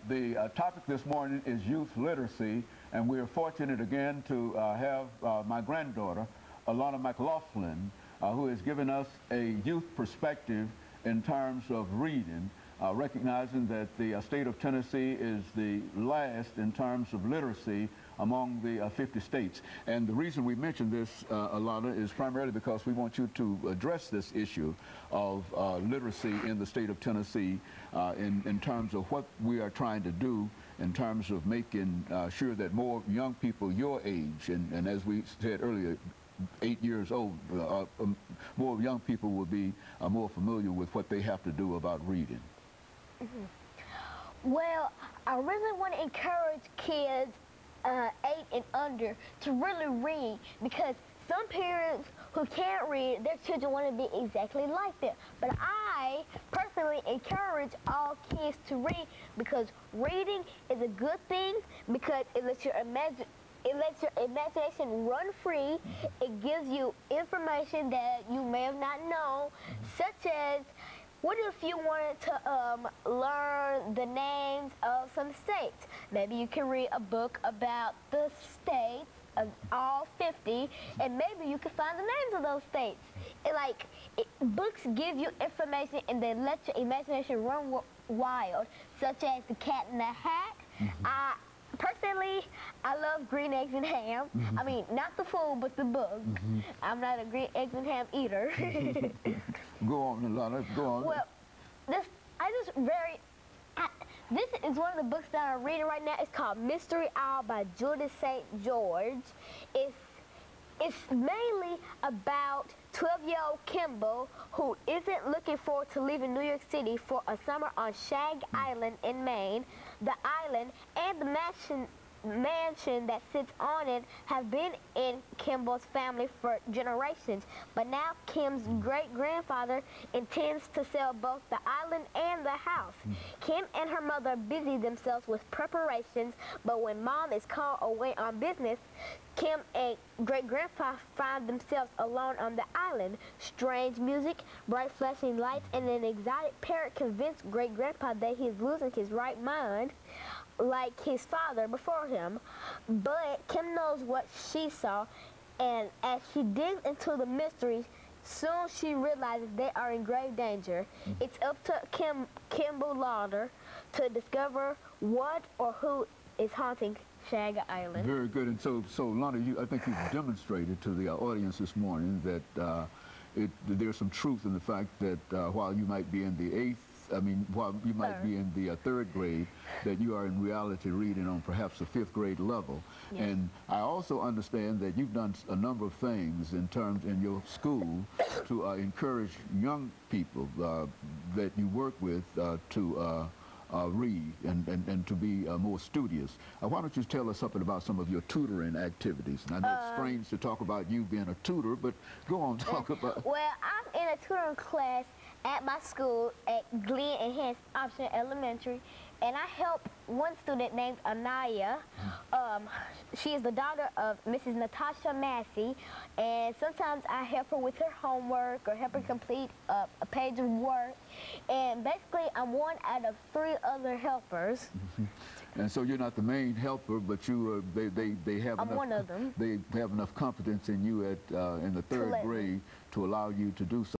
The topic this morning is youth literacy, and we're fortunate again to have my granddaughter, Alana McLaughlin, who has given us a youth perspective in terms of reading, recognizing that the state of Tennessee is the last in terms of literacy among the 50 states. And the reason we mention this, Alana, is primarily because we want you to address this issue of literacy in the state of Tennessee in terms of what we are trying to do in terms of making sure that more young people your age, and as we said earlier, 8 years old, more young people will be more familiar with what they have to do about reading. Well, I really want to encourage kids 8 and under to really read, because some parents who can't read, their children want to be exactly like them. But I personally encourage all kids to read, because reading is a good thing, because it lets your imagination run free. It gives you information that you may have not known, such as, what if you wanted to learn the names of some states? Maybe you can read a book about the states of all 50, and maybe you can find the names of those states. Books give you information, and they let your imagination run wild, such as The Cat in the Hat. Personally, I love green eggs and ham. I mean, not the food, but the book. I'm not a green eggs and ham eater. Go on, Alana, go on. Well, this is one of the books that I'm reading right now. It's called Mystery Owl by Judith St. George. It's mainly about 12-year-old Kimball, who isn't looking forward to leaving New York City for a summer on Shag Island in Maine. The island and the mansion that sits on it have been in Kimball's family for generations, but now Kim's great-grandfather intends to sell both the island and the house. Kim and her mother busy themselves with preparations, but when Mom is called away on business, Kim and great-grandpa find themselves alone on the island. Strange music, bright flashing lights, and an exotic parrot convince great-grandpa that he is losing his right mind, like his father before him. But Kim knows what she saw, and as she digs into the mystery, soon she realizes they are in grave danger. It's up to Kimball Lauder to discover what or who is haunting Shag Island. Very good. And so Lana, I think you've demonstrated to the audience this morning that there's some truth in the fact that while you might be in the while you might be in the third grade, that you are in reality reading on perhaps a 5th grade level. Yes. And I also understand that you've done a number of things in your school to encourage young people that you work with to read and to be more studious. Why don't you tell us something about some of your tutoring activities? And I know it's strange to talk about you being a tutor, but go on, talk about. Well, I'm in a tutoring class at my school at Glen Enhanced Option Elementary, and I help one student named Anaya. She is the daughter of Mrs. Natasha Massey, and sometimes I help her with her homework or help her complete a page of work. And basically, I'm one out of 3 other helpers. And so you're not the main helper, but they have I'm one of them. They have enough confidence in you in the 3rd grade to allow you to do so.